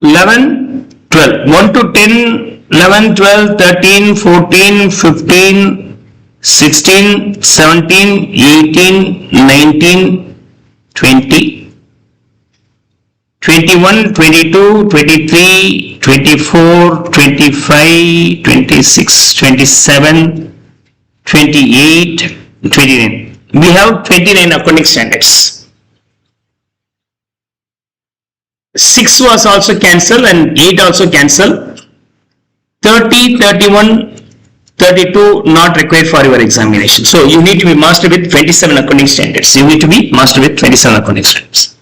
11, 12. 1 to 10, 11, 12, 13, 14, 15, 16, 17, 18, 19, 20, 21, 22, 23, 24, 25, 26, 27, 28, 29. We have 29 accounting standards. 6 was also cancelled and 8 also cancelled. 30, 31, 32 not required for your examination. So you need to be master with 27 accounting standards. You need to be master with 27 accounting standards.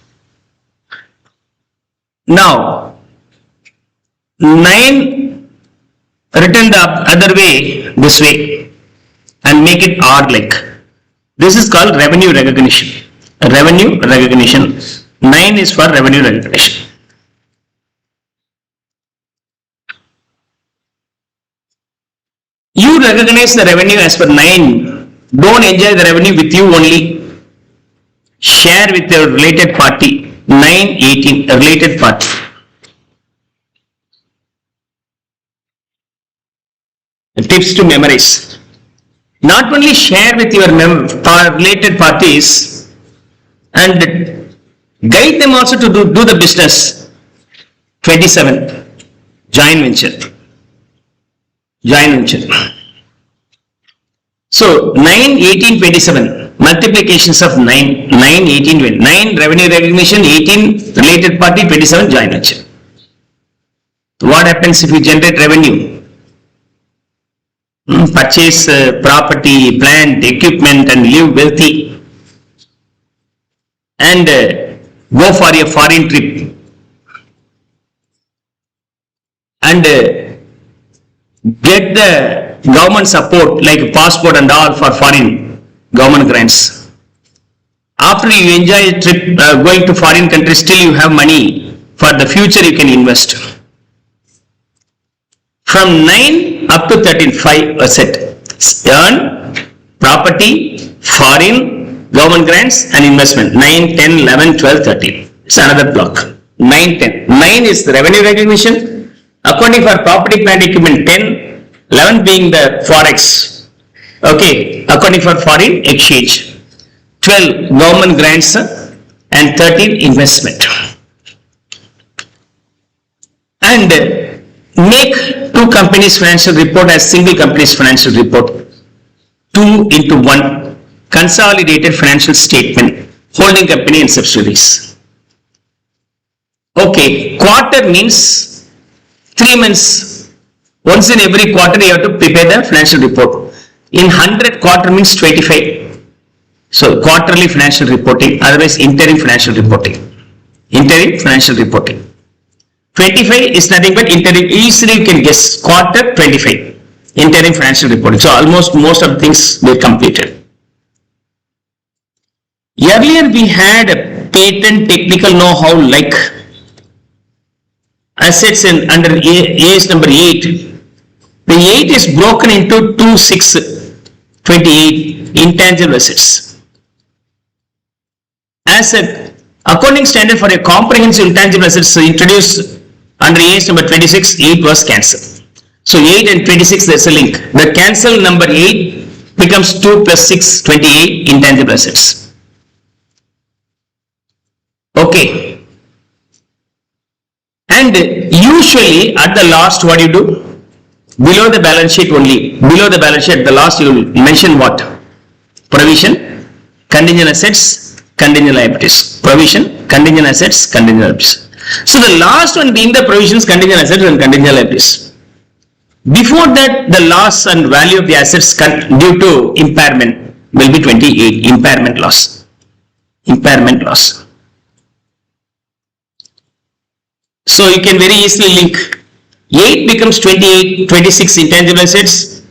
Now, 9 written the other way, this way, and make it odd like. This is called revenue recognition. Revenue recognition. 9 is for revenue recognition. You recognize the revenue as per 9. Don't enjoy the revenue with you only. Share with your related party. 9, 18, related party. Tips to memorize. Not only share with your related parties and guide them also to do the business. 27. Joint venture. Joint venture. So 9, 18, 27. Multiplications of 9, 18, 20. 9 revenue recognition, 18 related party, 27 joint venture. What happens if you generate revenue? Purchase property, plant, equipment and live wealthy. And go for a foreign trip. And get the government support like passport and all for foreign government grants. After you enjoy a trip going to foreign countries, still you have money for the future you can invest. From 9 up to 13, 5 asset. Earn, property, foreign, government grants and investment. 9, 10, 11, 12, 13. It's another block. 9, 10. 9 is the revenue recognition. Accounting for property, plant, equipment. 10, 11 being the forex. Okay, accounting for foreign exchange. 12 government grants and 13 investment. And make two companies' financial report as single company's financial report. 2 into 1 consolidated financial statement, holding company and subsidiaries. Okay, quarter means 3 months. Once in every quarter you have to prepare the financial report. In 100 quarter means 25. So quarterly financial reporting, otherwise interim financial reporting. Interim financial reporting. 25 is nothing but interim. Easily you can guess quarter 25. Interim financial reporting. So almost most of the things were completed. Earlier we had a patent technical know-how like assets in under AS number 8. The 8 is broken into 2, 6, 28 intangible assets. As a accounting standard for a comprehensive intangible assets introduced under AS number 26, 8 was cancelled. So 8 and 26 there's a link. The cancel number 8 becomes 2 plus 6, 28 intangible assets. Okay. And usually at the last what you do? Below the balance sheet only. Below the balance sheet at the last you will mention what? Provision, contingent assets, contingent liabilities. Provision, contingent assets, contingent liabilities. So the last one being the provisions, contingent assets and contingent liabilities. Before that, the loss and value of the assets due to impairment will be 28. Impairment loss. Impairment loss. So you can very easily link 8 becomes 28, 26 intangible assets,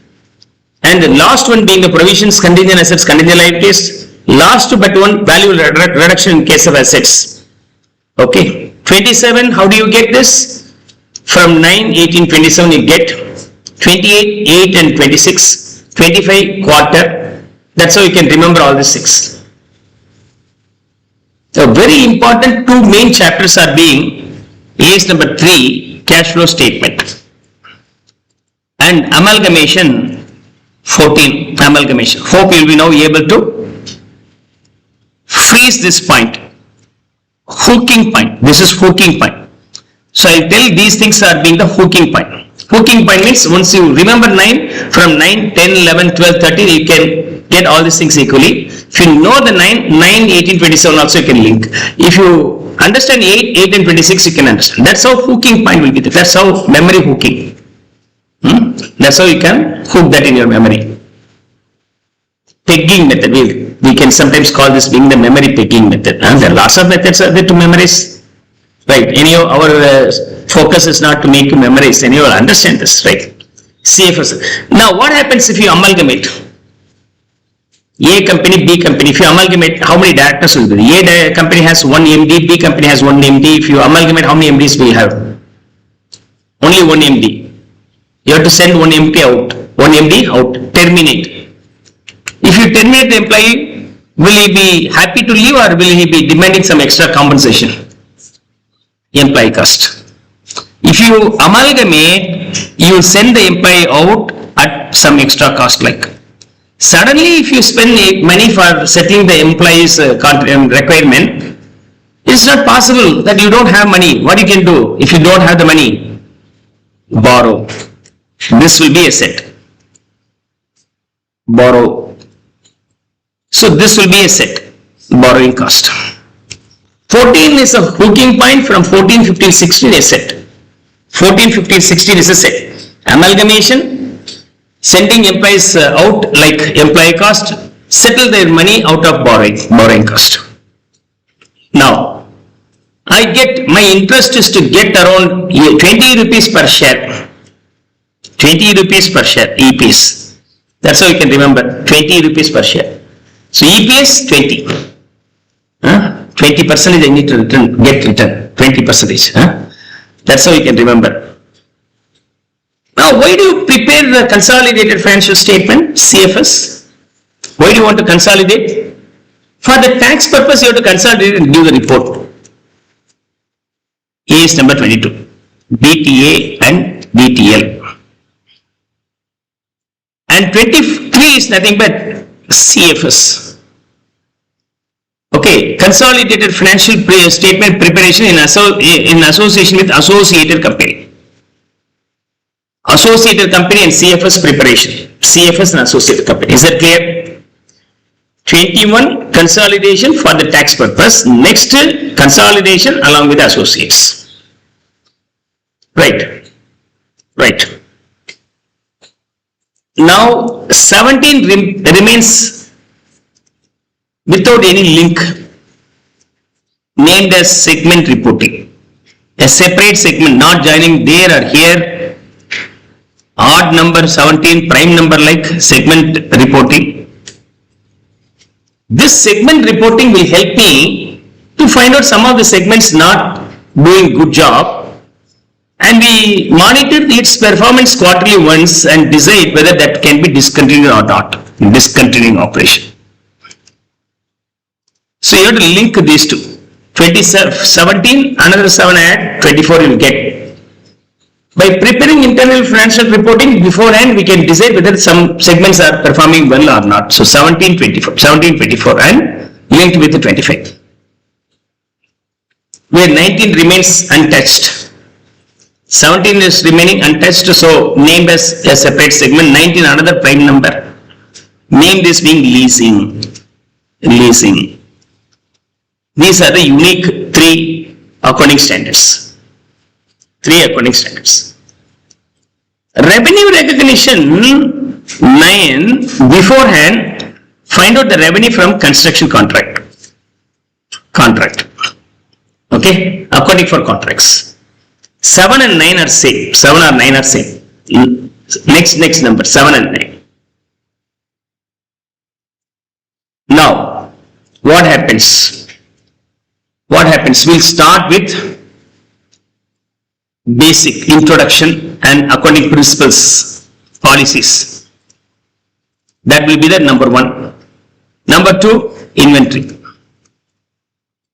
and the last one being the provisions, contingent assets, contingent liabilities. Last but one value reduction in case of assets. Okay, 27. How do you get this? From 9, 18, 27 you get 28, 8 and 26, 25 quarter. That's how you can remember all the 6. So very important 2 main chapters are being A is number 3, cash flow statement. And amalgamation, 14, amalgamation. Hope you will be now able to freeze this point. Hooking point. This is hooking point. So I tell these things are being the hooking point. Hooking point means once you remember 9, from 9, 10, 11, 12, 13, you can get all these things equally. If you know the 9, 18, 27 also you can link. If you understand 8, 8 and 26, you can understand. That's how hooking point will be there. That's how memory hooking. That's how you can hook that in your memory. Pegging method. We can sometimes call this being the memory pegging method. There are lots of methods are there to memorize. Right. Anyhow, our focus is not to make you memorize. Anyhow, understand this. Right. CFS. Now, what happens if you amalgamate? A company, B company. If you amalgamate, how many directors will be? A company has one MD, B company has one MD. If you amalgamate, how many MDs will you have? Only one MD. You have to send one MD out. One MD out. Terminate. If you terminate the employee, will he be happy to leave or will he be demanding some extra compensation? Employee cost. If you amalgamate, you send the employee out at some extra cost like. Suddenly, if you spend money for settling the employee's requirement, it's not possible that you don't have money. What you can do if you don't have the money? Borrow. This will be a set. Borrow. So this will be a set. Borrowing cost. 14 is a hooking point. From 14, 15, 16 is a set. 14, 15, 16 is a set. Amalgamation. Sending employees out like employee cost, settle their money out of borrowing cost. Now, my interest is to get around 20 rupees per share. 20 rupees per share, EPS. That's how you can remember, 20 rupees per share. So EPS 20. 20% I need to get return, 20%. That's how you can remember. Now, why do you prepare the consolidated financial statement, CFS? Why do you want to consolidate? For the tax purpose, you have to consolidate and give the report. A is number 22. DTA and DTL. And 23 is nothing but CFS. Okay, consolidated financial statement preparation in association with associated company. Associated company and CFS preparation. CFS and associated company. Is that clear? 21 consolidation for the tax purpose. Next consolidation along with associates. Right. Right. Now 17 remains without any link, named as segment reporting. A separate segment, not joining there or here. Odd number 17, prime number like segment reporting. This segment reporting will help me to find out some of the segments not doing good job, and we monitor its performance quarterly once and decide whether that can be discontinued or not. Discontinuing operation. So you have to link these two. 17, another 7 add, 24 you will get. By preparing internal financial reporting beforehand, we can decide whether some segments are performing well or not. So 17, 24 and linked with the 25. Where 19 remains untouched. 17 is remaining untouched, so named as a separate segment. 19 another prime number. Named this being leasing. Leasing. These are the unique 3 accounting standards. 3 accounting standards. Revenue recognition 9, beforehand find out the revenue from construction contract. Okay, accounting for contracts. 7 and 9 are same. 7 or 9 are same. Next number 7 and 9. Now, what happens? We'll start with basic introduction and accounting principles, policies. That will be the number 1. Number 2, inventory.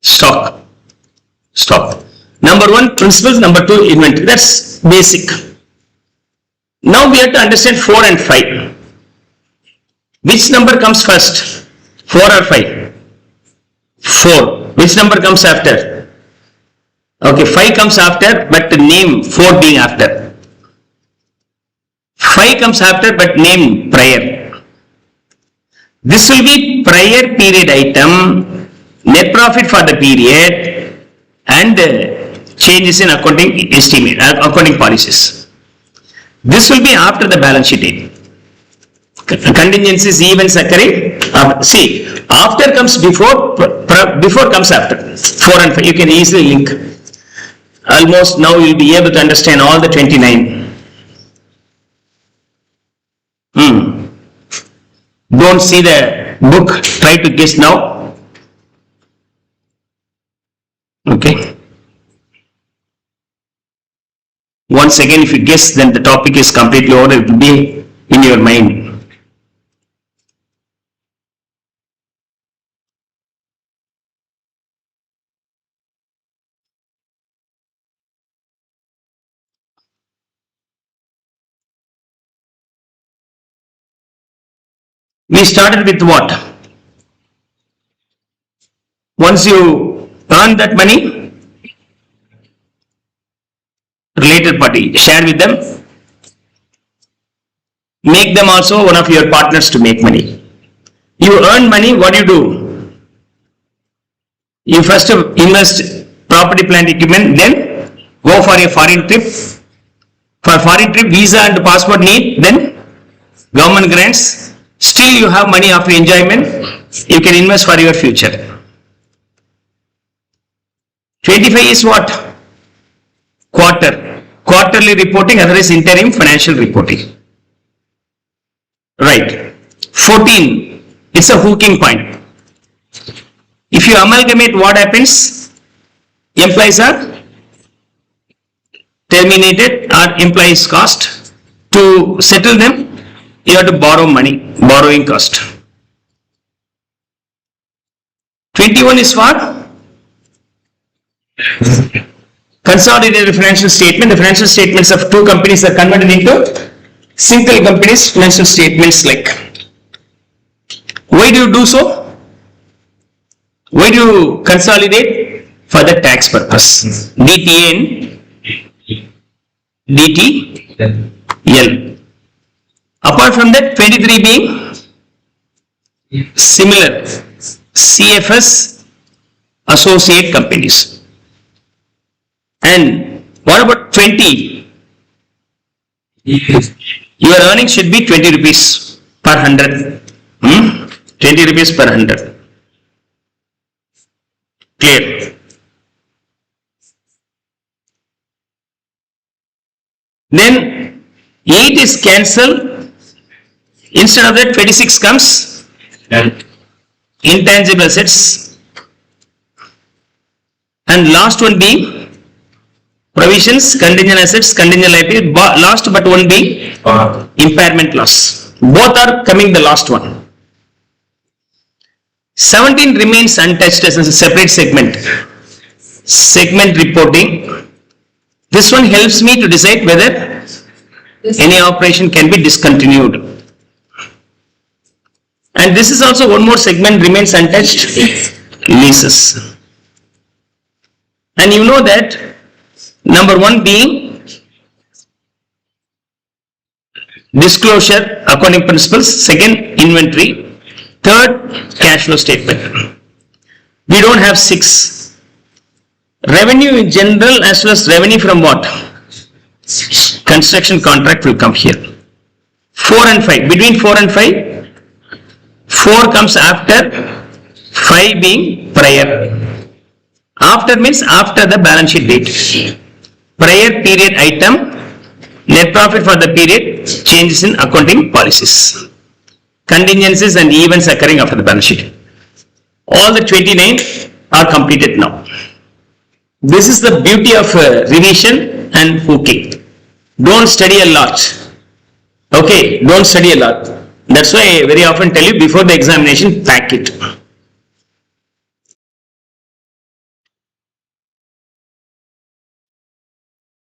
Stock. Number one, principles. Number two, inventory. That's basic. Now we have to understand 4 and 5. Which number comes first? 4 or 5? 4. Which number comes after? Okay, 5 comes after, but the name 4 being after. 5 comes after, but name prior. This will be prior period item, net profit for the period, and changes in accounting estimate, accounting policies. This will be after the balance sheet date. Contingencies, events occurring. See, after comes before comes after. 4 and 5, you can easily link. Almost now you will be able to understand all the 29. Don't see the book, try to guess now. Okay. Once again, if you guess, then the topic is completely over, it will be in your mind. We started with what? Once you earn that money, related party, share with them, make them also one of your partners to make money. You earn money, what do you do? You first invest property, plant, equipment, then go for a foreign trip. For foreign trip, visa and passport need, then government grants. Still you have money after enjoyment, you can invest for your future. 25 is what? Quarterly reporting, otherwise interim financial reporting. Right. 14, it's a hooking point. If you amalgamate, what happens? Employees are terminated or employees cost. To settle them, you have to borrow money, borrowing cost. 21 is for consolidated financial statement. The financial statements of two companies are converted into single company's financial statements like. Why do you do so? Why do you consolidate? For the tax purpose. DTA and DTL. Apart from that, 23 being similar CFS associate companies. And what about 20? Your earnings should be 20 rupees per 100. 20 rupees per 100. Clear? Then 8 is cancelled. Instead of that, 26 comes intangible assets, and last one being provisions, contingent assets, contingent liability, last but one being impairment loss. Both are coming the last one. 17 remains untouched as a separate segment. Segment reporting. This one helps me to decide whether any operation can be discontinued. And this is also one more segment remains untouched, leases. And you know that number one being disclosure, accounting principles, second inventory, third cash flow statement. We don't have 6. Revenue in general as well as revenue from what? Construction contract will come here. 4 and 5, between 4 and 5, 4 comes after, 5 being prior. After means after the balance sheet date. Prior period item, net profit for the period, changes in accounting policies. Contingencies and events occurring after the balance sheet. All the 29 are completed now. This is the beauty of revision and hooking. Don't study a lot. Okay, don't study a lot. That's why I very often tell you before the examination, pack it.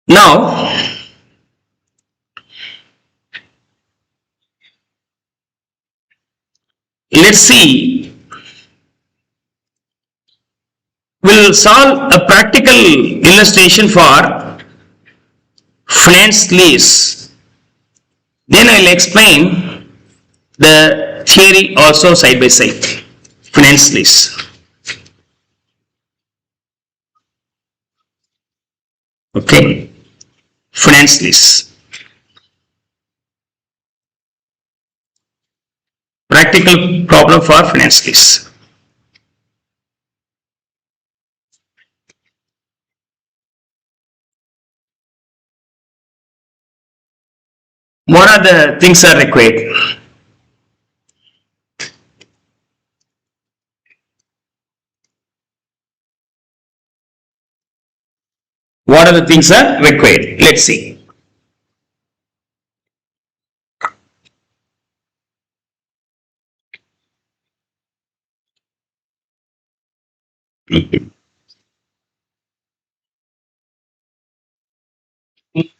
Now, let's see, we'll solve a practical illustration for finance lease. Then I'll explain the theory also side by side. Finance lease. Okay, finance lease. Practical problem for finance lease. What are the things are required? What are the things are required? Let's see.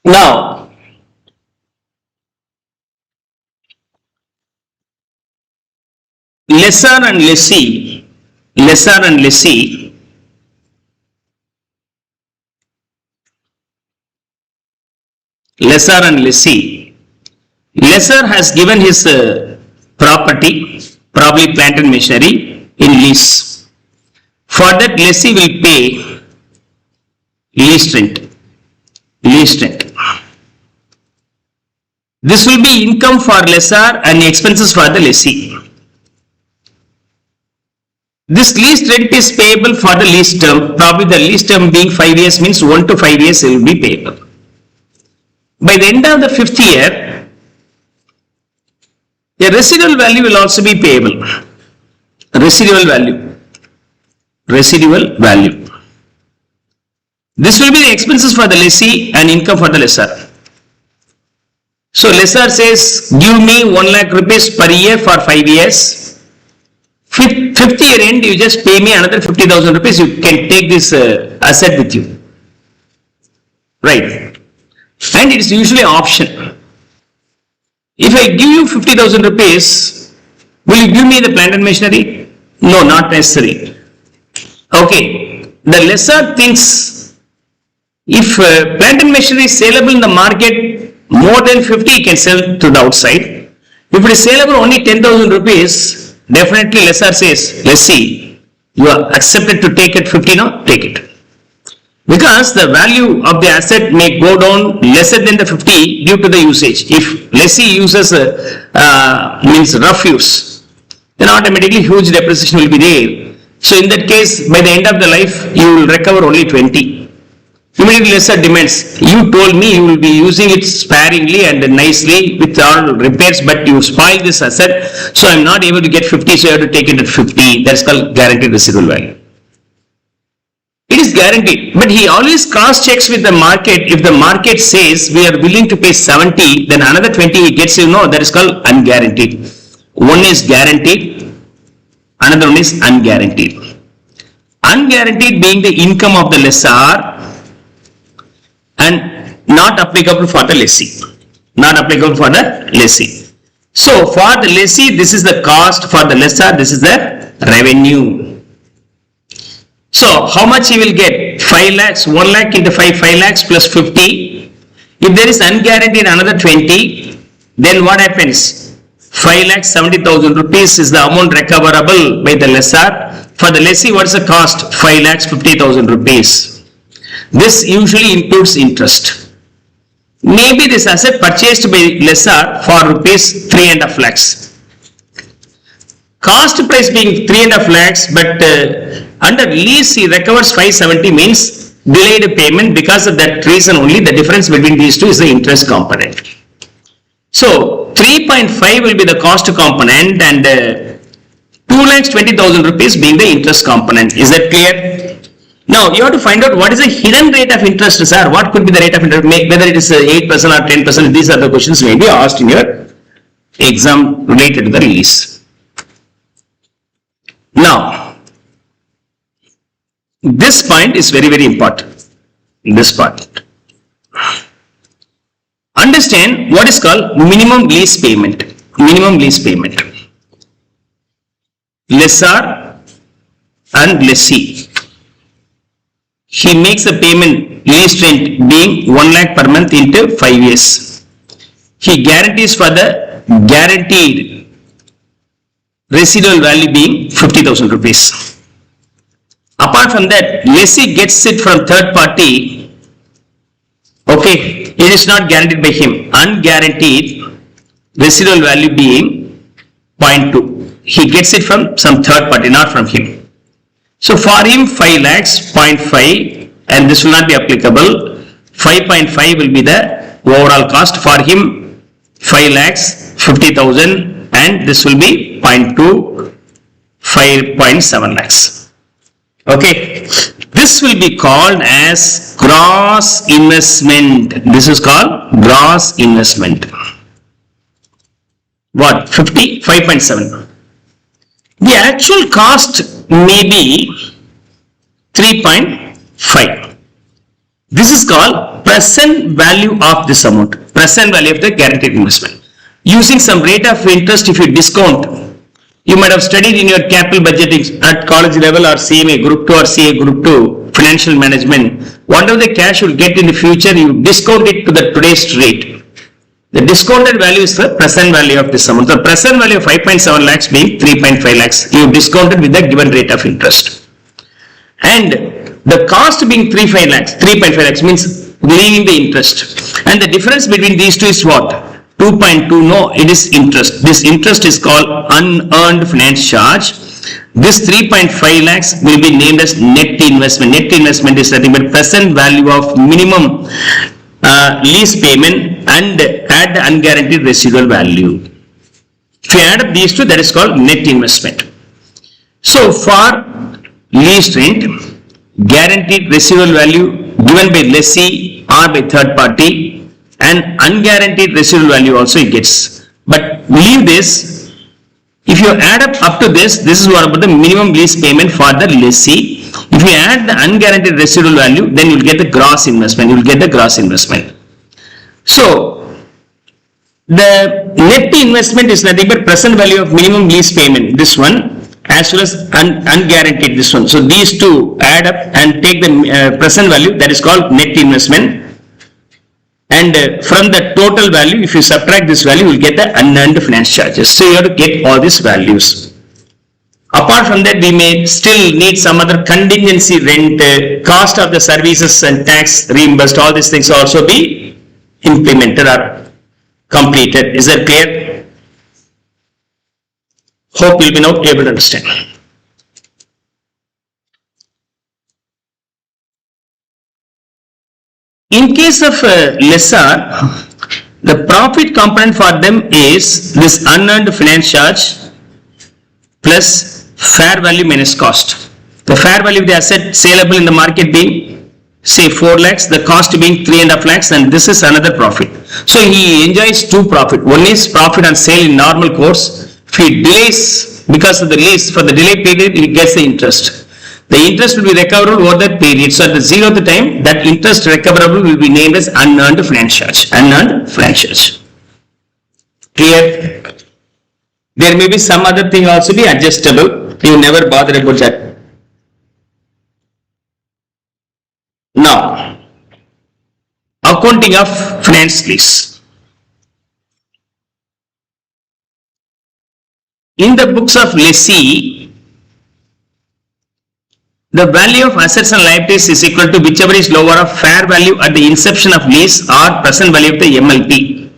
Now, lessor and lessee, lessor and lessee, lessor and lessee. Lessor has given his property, probably plant and machinery, in lease. For that, lessee will pay lease rent. Lease rent. This will be income for lessor and expenses for the lessee. This lease rent is payable for the lease term. Probably the lease term being 5 years means 1 to 5 years it will be payable. By the end of the 5th year, a residual value will also be payable. Residual value. Residual value. This will be the expenses for the lessee and income for the lessor. So lessor says, give me 1 lakh rupees per year for 5 years. Fifth year end, you just pay me another 50,000 rupees. You can take this asset with you. Right. And it is usually an option. If I give you 50,000 rupees, will you give me the plant and machinery? No, not necessary. Okay. The lessor thinks if plant and machinery is saleable in the market more than 50, he can sell to the outside. If it is saleable only 10,000 rupees, definitely lessor says, let's see, you are accepted to take it 50 now, take it. Because the value of the asset may go down lesser than the 50 due to the usage. If lessee uses means rough use, then automatically huge depreciation will be there. So in that case, by the end of the life, you will recover only 20. Immediately lessor demands, you told me you will be using it sparingly and nicely with all repairs, but you spoiled this asset, so I am not able to get 50, so I have to take it at 50. That's called guaranteed residual value. It is guaranteed, but he always cross checks with the market. If the market says we are willing to pay 70, then another 20 he gets, that is called unguaranteed. One is guaranteed, another one is unguaranteed. Unguaranteed being the income of the lessor and not applicable for the lessee. Not applicable for the lessee. So for the lessee, this is the cost. For the lessor, this is the revenue. So how much he will get? 5 lakhs, 1 lakh into 5 lakhs plus 50. If there is unguaranteed another 20, then what happens? 5 lakhs 70,000 rupees is the amount recoverable by the lessor. For the lessee, what is the cost? 5 lakhs 50,000 rupees. This usually includes interest. Maybe this asset purchased by lessor for rupees 3.5 lakhs. Cost price being 3.5 lakhs, but under lease he recovers 570 means delayed payment. Because of that reason only, the difference between these two is the interest component. So 3.5 will be the cost component and 2,20,000 rupees being the interest component. Is that clear? Now you have to find out what is the hidden rate of interest, sir. What could be the rate of interest, whether it is 8% or 10%. These are the questions may be asked in your exam related to the lease. Now, this point is very, very important. This part. Understand what is called minimum lease payment. Minimum lease payment. Lessor and lessee. He makes a payment, lease rent being 1 lakh per month into 5 years. He guarantees for the guaranteed residual value being 50,000 rupees. Apart from that, lessee gets it from third party. Okay, it is not guaranteed by him. Unguaranteed residual value being 0.2. He gets it from some third party, not from him. So for him 5 lakhs, 0.5, and this will not be applicable. 5.5 will be the overall cost. For him 5 lakhs, 50,000, and this will be 0.2, 5.7 lakhs. Okay, this will be called as gross investment. This is called gross investment. What? 50, 5.7. The actual cost may be 3.5. This is called present value of this amount. Present value of the guaranteed investment. Using some rate of interest, if you discount, you might have studied in your capital budgeting at college level or CMA Group 2 or CA Group 2 financial management. Whatever the cash you will get in the future, you discount it to the today's rate. The discounted value is the present value of this amount. The present value of 5.7 lakhs being 3.5 lakhs. You discounted with the given rate of interest. And the cost being 3.5 lakhs means leaving the interest. And the difference between these two is what? 2.2, no, it is interest. This interest is called unearned finance charge. This 3.5 lakhs will be named as net investment. Net investment is nothing but present value of minimum lease payment and add the unguaranteed residual value. If you add up these two, that is called net investment. So for lease rent, guaranteed residual value given by lessee or by third party, and unguaranteed residual value also it gets. But leave this. If you add up to this is what about the minimum lease payment for the lessee. If you add the unguaranteed residual value, then you will get the gross investment. You will get the gross investment. So the net investment is nothing but present value of minimum lease payment. This one, as well as unguaranteed this one. So these two add up and take the present value, that is called net investment. And from the total value, if you subtract this value, you will get the unearned finance charges. So you have to get all these values. Apart from that, we may still need some other contingency rent, cost of the services and tax reimbursed. All these things also be implemented or completed. Is that clear? Hope you'll be now able to understand. In case of lessor, the profit component for them is this unearned finance charge plus fair value minus cost. The fair value of the asset saleable in the market being say 4 lakhs, the cost being 3.5 lakhs, and this is another profit. So he enjoys two profit. One is profit on sale in normal course. If he delays because of the lease, for the delay period, he gets the interest. The interest will be recoverable over that period. So at the 0th time, that interest recoverable will be named as unearned finance charge. Unearned finance charge. Clear? There may be some other thing also be adjustable. You never bother about that. Now, accounting of finance lease. In the books of lessee, the value of assets and liabilities is equal to whichever is lower of fair value at the inception of lease or present value of the MLP.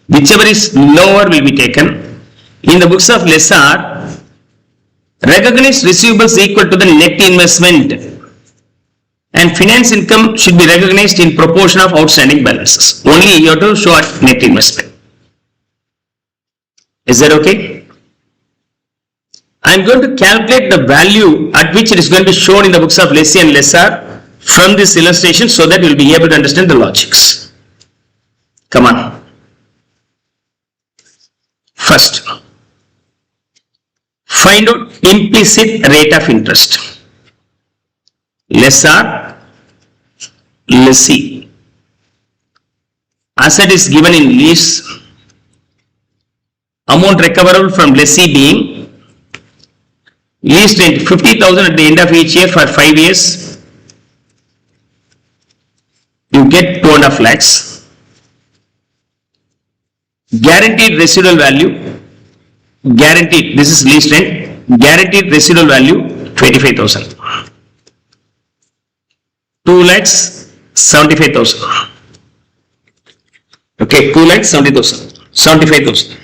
Whichever is lower will be taken. In the books of lessor, recognized receivables equal to the net investment, and finance income should be recognized in proportion of outstanding balances. Only you have to show at net investment. Is that okay? I am going to calculate the value at which it is going to be shown in the books of lessee and lessor from this illustration so that you will be able to understand the logics. Come on. First, find out implicit rate of interest. Lessor, lessee. asset is given in lease, amount recoverable from lessee being lease rent 50,000 at the end of each year for 5 years, you get 2.5 lakhs. Guaranteed residual value, guaranteed, this is lease rent, guaranteed residual value 25,000. 2 lakhs 75,000. Okay, 2 lakhs 70,000, 75,000.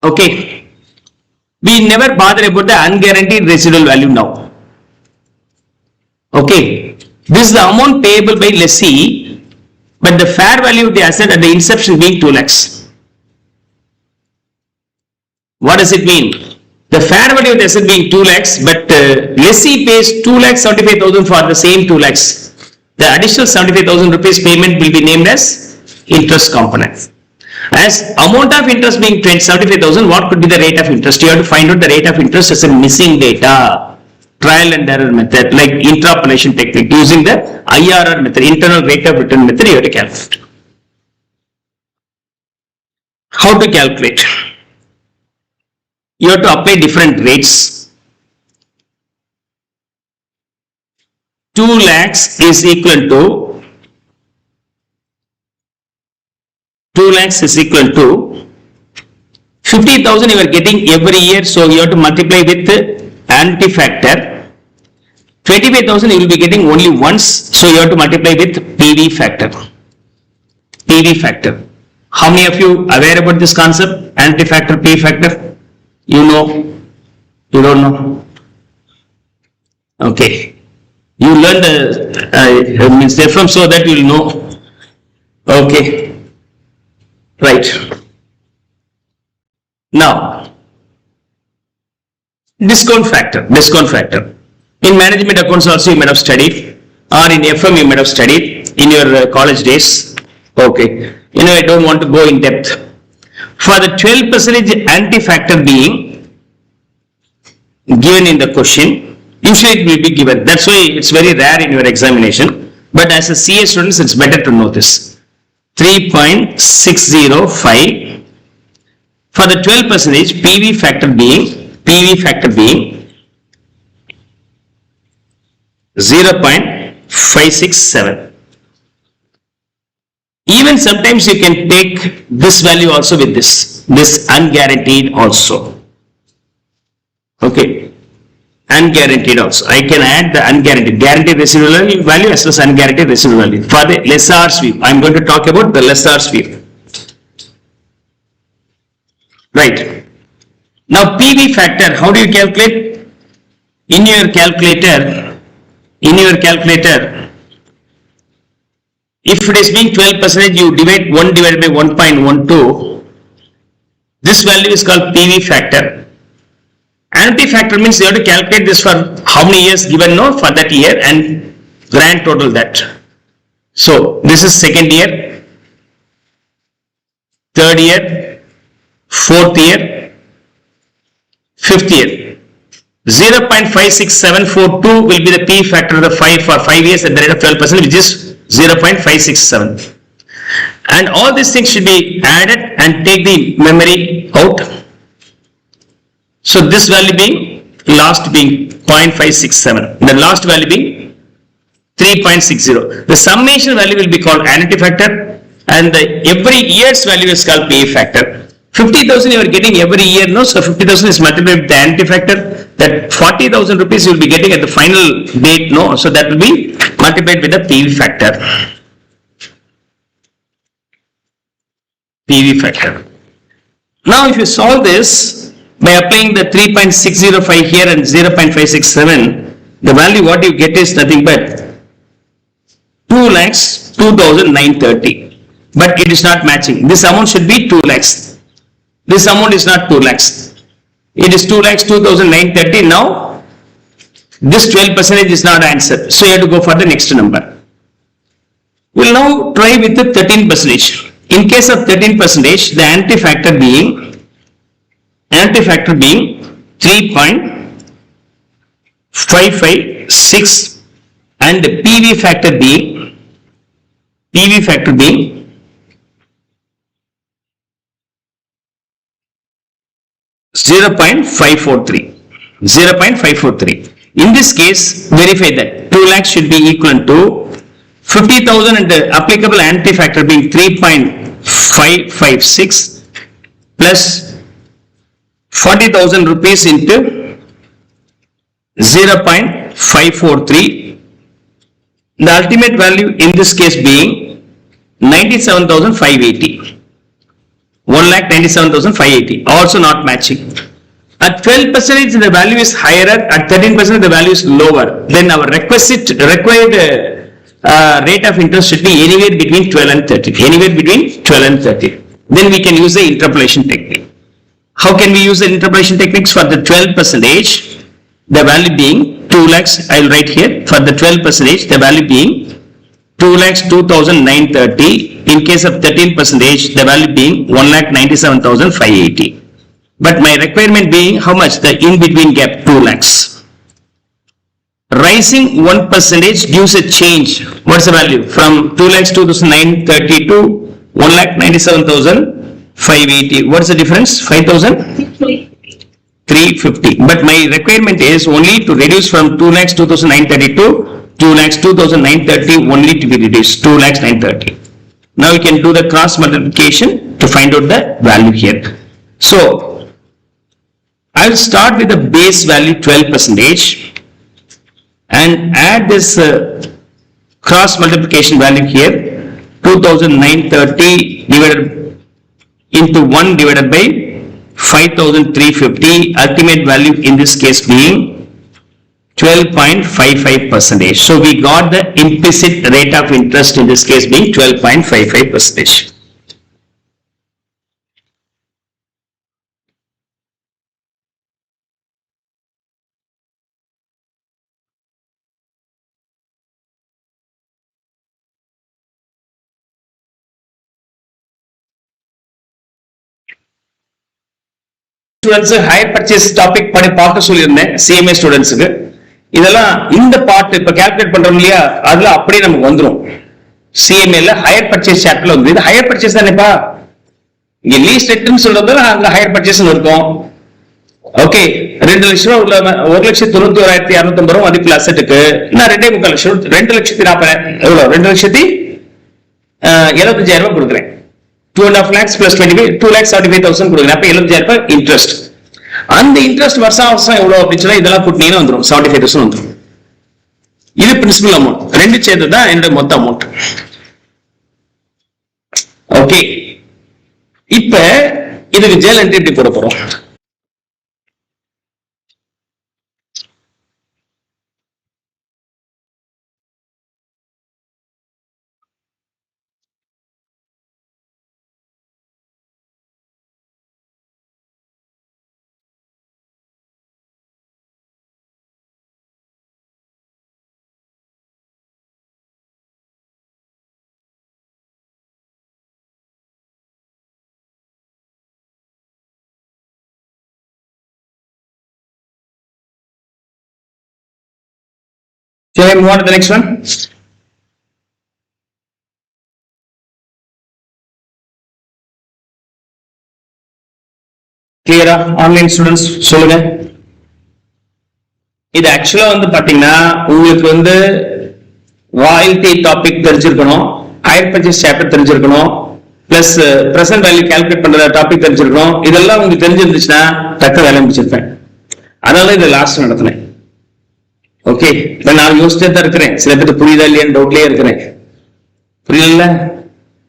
Okay, we never bother about the unguaranteed residual value now. Okay, this is the amount payable by lessee, but the fair value of the asset at the inception being 2 lakhs. What does it mean? The fair value of the asset being 2 lakhs, but lessee pays 2 lakhs 75,000 for the same 2 lakhs. The additional 75,000 rupees payment will be named as interest component. As amount of interest being 75,000, what could be the rate of interest? You have to find out the rate of interest as a missing data. Trial and error method, like interpolation technique, using the IRR method, internal rate of return method, you have to calculate. How to calculate? You have to apply different rates. 2 lakhs is equal to 2 lakhs is equal to 50,000 you are getting every year, so you have to multiply with annuity factor. 25,000 you will be getting only once, so you have to multiply with PV factor. PV factor. How many of you aware about this concept? Annuity factor, PV factor? You know? You don't know? Okay. You learned means therefrom, so that you will know. Okay. Right. Now, discount factor. Discount factor. In management accounts also you might have studied, or in FM you might have studied in your college days. Okay. I don't want to go in depth. For the 12% anti-factor being given in the question, usually it will be given. That's why it's very rare in your examination. But as a CA students, it's better to know this. 3.605 for the 12% PV factor being 0.567. Even sometimes you can take this value also with this unguaranteed also. Okay, unguaranteed also. I can add the unguaranteed, guaranteed residual value as well as unguaranteed residual value. For the lessor's view, I am going to talk about the lessor's view. Right. Now PV factor, how do you calculate? In your calculator, if it is being 12%, you divide 1 divided by 1.12. This value is called PV factor. Annuity factor means you have to calculate this for how many years given for that year and grand total that. So this is second year, third year, fourth year, fifth year. 0.56742 will be the P factor of the 5 for 5 years at the rate of 12%, which is 0.567. And all these things should be added and take the memory out. So this value being last being 0.567, the last value being 3.60. The summation value will be called annuity factor, and the every year's value is called PA factor. 50,000 you are getting every year, no? So 50,000 is multiplied with the annuity factor. That 40,000 rupees you will be getting at the final date, no? So that will be multiplied with the PV factor. PV factor. Now if you solve this by applying the 3.605 here and 0.567, the value what you get is nothing but 2,02,930. But it is not matching. This amount should be 2 lakhs. This amount is not 2 lakhs. It is 2,02,930. Now, this 12% is not answered. So, you have to go for the next number. We will now try with the 13%. In case of 13%, the anti-factor being 3.556 and PV factor being 0.543. In this case, verify that 2 lakhs should be equivalent to 50,000 and the applicable anti-factor being 3.556 plus 40,000 rupees into 0.543. The ultimate value in this case being 97,580. 1,97,580, also not matching. At 12% the value is higher, at 13% the value is lower. Then our required rate of interest should be anywhere between 12 and 30. Then we can use the interpolation technique. How can we use the interpolation techniques for the 12%? The value being 2 lakhs, I will write here, for the 12%, the value being 2,02,930. In case of 13%, the value being 1,97,580. But my requirement being how much? The in-between gap, 2 lakhs. Rising 1% gives a change. What's the value? From 2,02,930 to 1,97,580. What's the difference? 5,350. But my requirement is only to reduce from 2,02,930 to 2,02,930 only to be reduced. 2,0930. Now we can do the cross multiplication to find out the value here. So I will start with the base value 12% and add this cross multiplication value here, 2,930 divided into 1 divided by 5,350, ultimate value in this case being 12.55%. So we got the implicit rate of interest in this case being 12.55%. Students, higher purchase topic பார்க்க சொல்லியிருந்தேன் CMA ஸ்டூடெண்ட்ஸுக்கு. இதெல்லாம் இந்த part இப்ப calculate பண்றோம் இல்லையா, அதுல அப்படியே நமக்கு வந்துடும். சிஎம்ஏல ஹையர் பர்ச்சேஸ் சாப்டர்ல வந்து இது ஹையர் பர்ச்சேஸ் தானேப்பா, இங்க லீஸ்ட் ரெட்னு சொல்றது அங்க ஹையர் பர்ச்சேஸ் இருக்கும். ஓகே, 2 லட்சம் ரூபாய் உள்ள 1,91,650 ரூபாய் மதிப்புள்ள அசெட்டுக்கு நான் 2.25 லட்சம் 2,40,000 எவ்வளவு 2,75,000 ரூபாய் கொடுக்குறேன். 2.5 lakhs plus 25, 2,75,000 கொடுக்குறேன். அப்ப 75,000 ரூபாய் இன்ட்ரெஸ்ட். அந்த இன்ட்ரெஸ்ட் வருஷம் எவ்வளவு அப்படின்னு சொன்னா இதெல்லாம் கூட்டினீங்கன்னா வந்துடும் 75,000 வந்துடும். இது பிரின்சிபல் அமௌண்ட், ரெண்டு சேர்ந்து தான் என்னோட மொத்த அமௌண்ட். ஓகே, இப்ப இதுக்கு ஜேர்னல் என்ட்ரி எப்படி போட போறோம்? Shall I move on to the next one? Clear? Online students சொல்லுங்க. இது ஆக்சுவலா வந்து பாத்தீங்கன்னா உங்களுக்கு வந்து ராயல்டி டாபிக் தெரிஞ்சிருக்கணும், ஹையர் பர்ச்சேஸ் சாப்டர் தெரிஞ்சிருக்கணும், பிளஸ் பிரசன்ட் வேல்யூ கால்குலேட் பண்ற டாபிக் தெரிஞ்சிருக்கணும். இதெல்லாம் உங்களுக்கு தெரிஞ்சிருந்துச்சுன்னா தக்க வேலை முடிச்சிருப்பேன். அதனால இதை லாஸ்ட் நடத்தினேன். ஓகே, நான் யோசிச்சே தான் இருக்கிறேன், சில பேருக்கு புரியுதா இல்லையான்னு டவுட்லயே இருக்கிறேன். புரியல?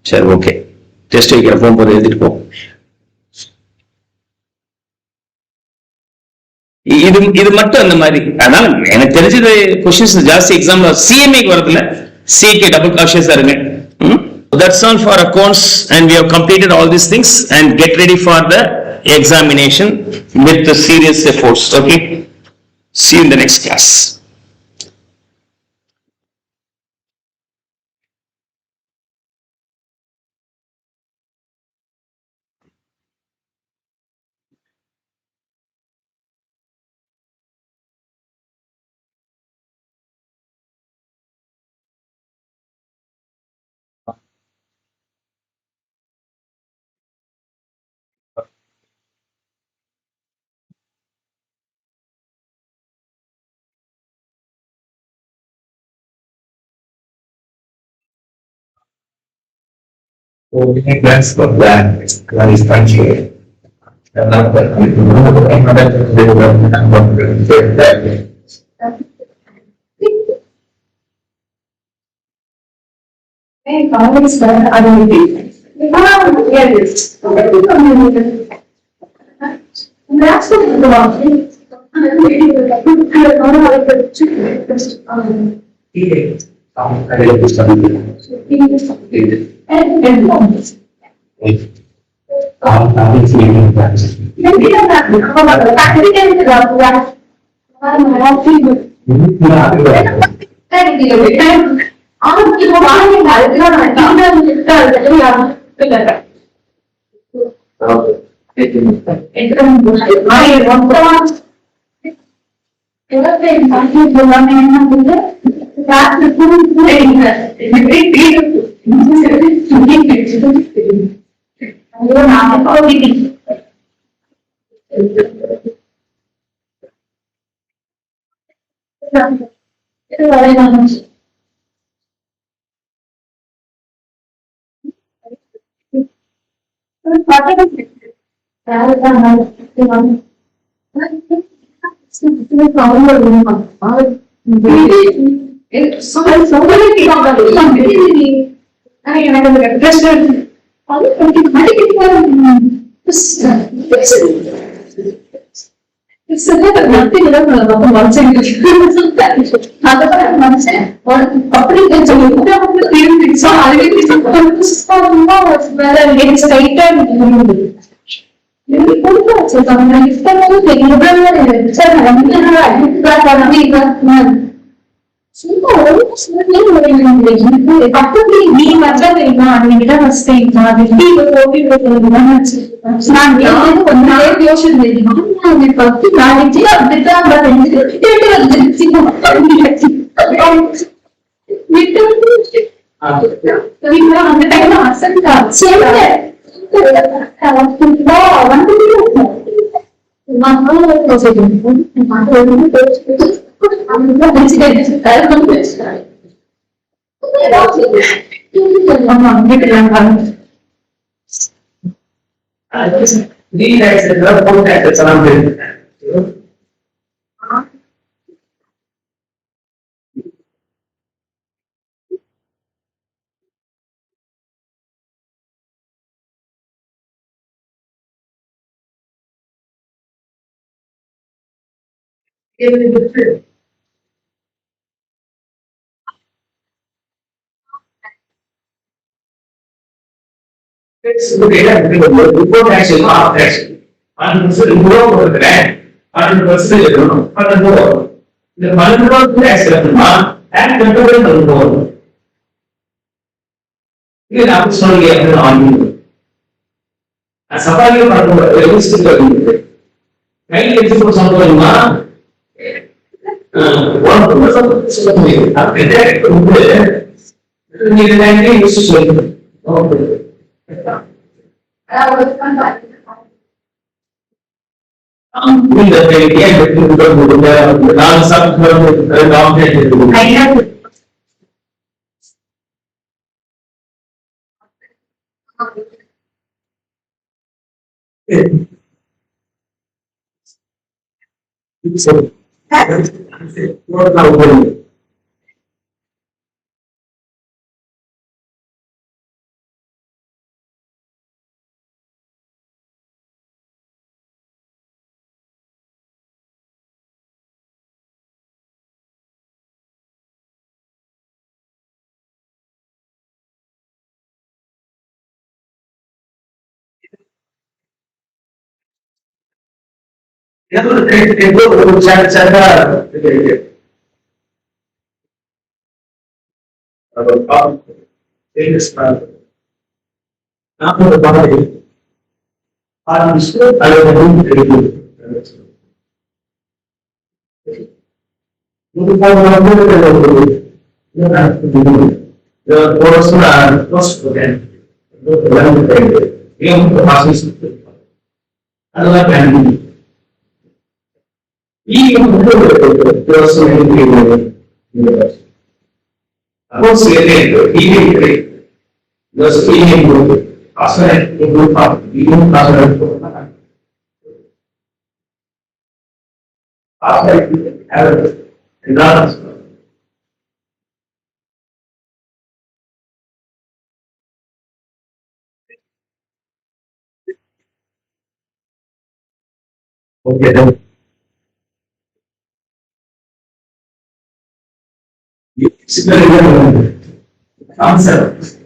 சரி, ஓகே, டெஸ்ட் வைக்கிற போகும்போது எழுதிட்டு போ. இது மட்டும் அந்த மாதிரி. அதனால எனக்கு தெரிஞ்சது கொஸ்டின்ஸ் ஜாஸ்தி எக்ஸாம்ல சிஎம்ஏக்கு வரதுல சிக்கு டபுள் காஷியஸா இருங்க. That's all for accounts, and we have completed all these things and get ready for the examination with the serious efforts. Okay, see you in the next class. Plans for that is country. Before action, after action. 100% improve கொடுக்கிறேன் 100% எழுதணும் 100 இந்த 100 action and control control இது நான் சொல்லியே on சவாலிய பண்ணுவோம் register பண்ணுங்க கையில் எடுத்து சொல்லுமா ஒரு சொல்லுங்க அப்படியே நீங்க லைன்ல யூஸ் சொல்லுங்க ஓகே இந்த பேடியே எடுத்து கொடுங்க நான் சப்ஸ்கிரைப் டாக்டரேட் எடுத்து ஒரு சாட்டா Após ser eleito, After that, you go up, you don't after you have a lot of. Okay, then. Similarly, answer.